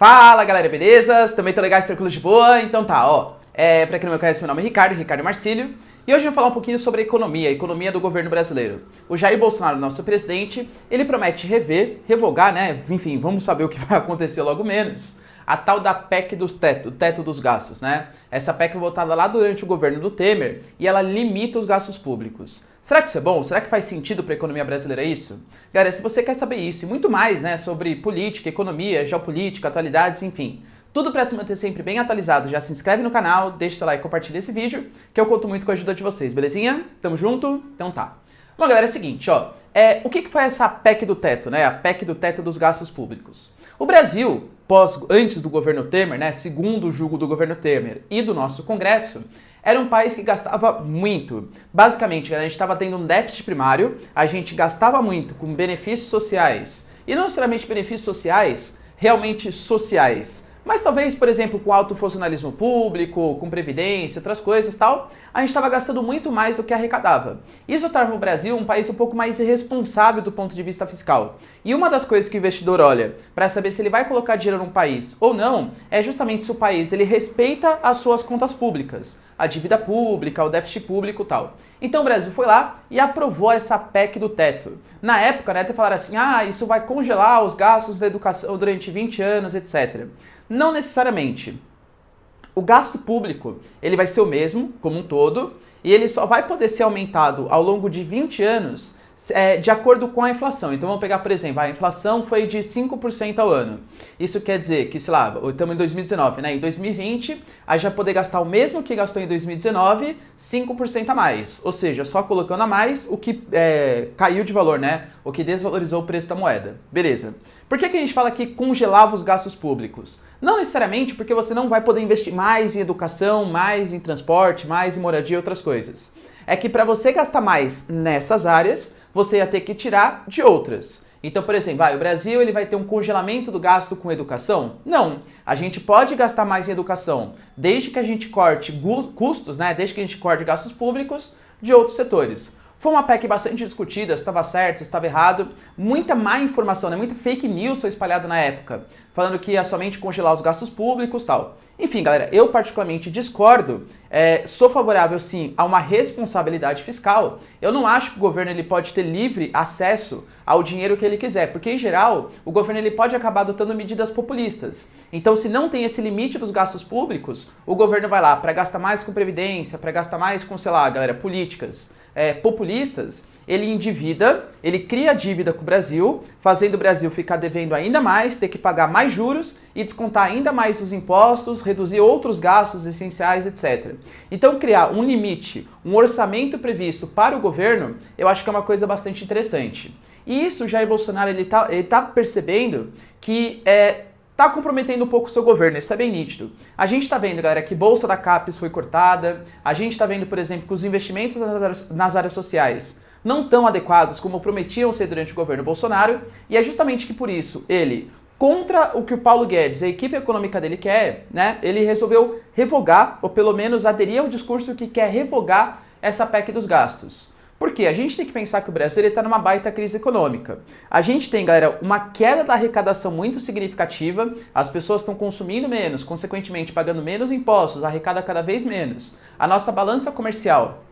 Fala galera, beleza? Também tô legal, tranquilo de boa? Então tá, ó. Pra quem não me conhece, meu nome é Ricardo Marcílio. E hoje eu vou falar um pouquinho sobre a economia do governo brasileiro. O Jair Bolsonaro, nosso presidente, ele promete revogar, né? Enfim, vamos saber o que vai acontecer logo menos. A tal da PEC dos o teto dos gastos, né? Essa PEC foi votada lá durante o governo do Temer e ela limita os gastos públicos. Será que isso é bom? Será que faz sentido para a economia brasileira isso? Galera, se você quer saber isso e muito mais, né, sobre política, economia, geopolítica, atualidades, enfim, tudo para se manter sempre bem atualizado, já se inscreve no canal, deixa seu like e compartilha esse vídeo, que eu conto muito com a ajuda de vocês, belezinha? Tamo junto? Então tá. Bom, galera, é o seguinte, ó. O que foi essa PEC do teto, né? A PEC do teto dos gastos públicos. O Brasil, antes do governo Temer, né, segundo o julgo do governo Temer e do nosso Congresso, era um país que gastava muito. Basicamente, a gente estava tendo um déficit primário, a gente gastava muito com benefícios sociais, e não necessariamente benefícios sociais, realmente sociais, mas talvez, por exemplo, com alto funcionalismo público, com previdência, outras coisas e tal, a gente estava gastando muito mais do que arrecadava. Isso torna o Brasil um país um pouco mais irresponsável do ponto de vista fiscal. E uma das coisas que o investidor olha para saber se ele vai colocar dinheiro num país ou não, é justamente se o país ele respeita as suas contas públicas, a dívida pública, o déficit público e tal. Então o Brasil foi lá e aprovou essa PEC do teto. Na época, né, até falaram assim, isso vai congelar os gastos da educação durante 20 anos, etc. Não necessariamente. O gasto público, ele vai ser o mesmo, como um todo, e ele só vai poder ser aumentado ao longo de 20 anos de acordo com a inflação. Então vamos pegar, por exemplo, a inflação foi de 5% ao ano. Isso quer dizer que, sei lá, estamos em 2019, né? Em 2020, a gente vai poder gastar o mesmo que gastou em 2019, 5% a mais. Ou seja, só colocando a mais o que caiu de valor, né? O que desvalorizou o preço da moeda. Beleza. Por que a gente fala que congelava os gastos públicos? Não necessariamente porque você não vai poder investir mais em educação, mais em transporte, mais em moradia e outras coisas. É que para você gastar mais nessas áreas, você ia ter que tirar de outras. Então, por exemplo, o Brasil ele vai ter um congelamento do gasto com educação? Não. A gente pode gastar mais em educação, desde que a gente corte custos, né? Desde que a gente corte gastos públicos de outros setores. Foi uma PEC bastante discutida, se estava certo, se estava errado. Muita má informação, né? Muita fake news foi espalhada na época, falando que ia somente congelar os gastos públicos e tal. Enfim, galera, eu particularmente discordo, sou favorável sim a uma responsabilidade fiscal. Eu não acho que o governo ele pode ter livre acesso ao dinheiro que ele quiser, porque em geral o governo ele pode acabar adotando medidas populistas. Então se não tem esse limite dos gastos públicos, o governo vai lá para gastar mais com previdência, para gastar mais com, sei lá, galera, políticas populistas, ele endivida, ele cria dívida com o Brasil, fazendo o Brasil ficar devendo ainda mais, ter que pagar mais juros e descontar ainda mais os impostos, reduzir outros gastos essenciais, etc. Então criar um limite, um orçamento previsto para o governo, eu acho que é uma coisa bastante interessante. E isso o Jair Bolsonaro ele tá percebendo que tá comprometendo um pouco o seu governo, isso é bem nítido. A gente tá vendo, galera, que bolsa da CAPES foi cortada, a gente tá vendo, por exemplo, que os investimentos nas áreas sociais não tão adequados como prometiam ser durante o governo Bolsonaro, e é justamente que por isso ele, contra o que o Paulo Guedes, a equipe econômica dele quer, né, ele resolveu revogar, ou pelo menos aderir ao discurso que quer revogar essa PEC dos gastos. Porque a gente tem que pensar que o Brasil está numa baita crise econômica. A gente tem, galera, uma queda da arrecadação muito significativa, as pessoas estão consumindo menos, consequentemente pagando menos impostos, arrecada cada vez menos. A nossa balança comercial,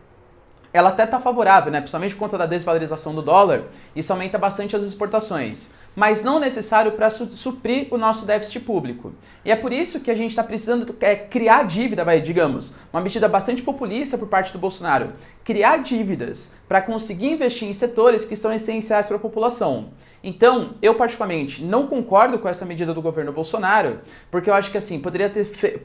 ela até está favorável, né? Principalmente por conta da desvalorização do dólar, isso aumenta bastante as exportações, mas não necessário para suprir o nosso déficit público. E é por isso que a gente está precisando criar dívida, digamos, uma medida bastante populista por parte do Bolsonaro, criar dívidas para conseguir investir em setores que são essenciais para a população. Então, eu particularmente não concordo com essa medida do governo Bolsonaro, porque eu acho que assim, poderia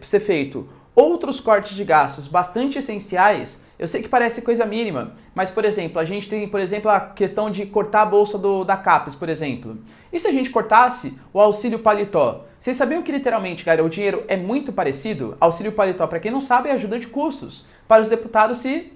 ser feito outros cortes de gastos bastante essenciais. Eu sei que parece coisa mínima, mas, por exemplo, a gente tem, por exemplo, a questão de cortar a bolsa da CAPES, por exemplo. E se a gente cortasse o auxílio paletó? Vocês sabiam que, literalmente, cara, o dinheiro é muito parecido? Auxílio paletó, para quem não sabe, é ajuda de custos para os deputados se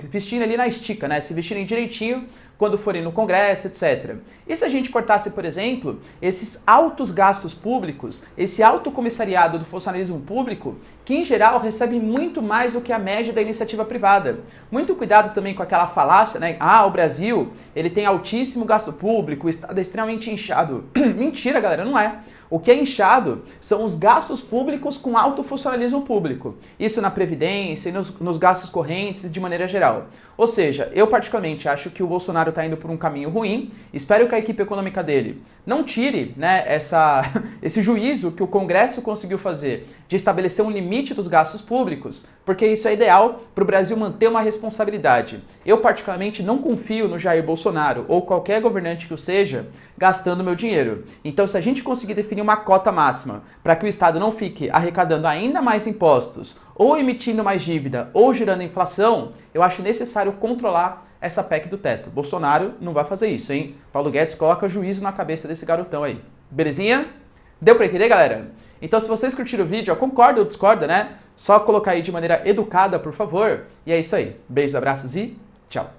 vestirem ali na estica, né? Se vestirem direitinho quando forem no Congresso, etc. E se a gente cortasse, por exemplo, esses altos gastos públicos, esse alto comissariado do funcionalismo público, que em geral recebe muito mais do que a média da iniciativa privada. Muito cuidado também com aquela falácia, né? O Brasil, ele tem altíssimo gasto público, o Estado é extremamente inchado. Mentira, galera, não é. O que é inchado são os gastos públicos com alto funcionalismo público. Isso na Previdência e nos gastos correntes de maneira geral. Ou seja, eu particularmente acho que o Bolsonaro está indo por um caminho ruim. Espero que a equipe econômica dele não tire, né, esse juízo que o Congresso conseguiu fazer de estabelecer um limite dos gastos públicos, porque isso é ideal para o Brasil manter uma responsabilidade. Eu particularmente não confio no Jair Bolsonaro ou qualquer governante que o seja gastando meu dinheiro. Então, se a gente conseguir definir uma cota máxima para que o Estado não fique arrecadando ainda mais impostos, ou emitindo mais dívida, ou gerando inflação, eu acho necessário controlar essa PEC do teto. Bolsonaro não vai fazer isso, hein? Paulo Guedes coloca juízo na cabeça desse garotão aí. Belezinha? Deu pra entender, galera? Então, se vocês curtiram o vídeo, concorda ou discorda, né? Só colocar aí de maneira educada, por favor. E é isso aí. Beijos, abraços e tchau!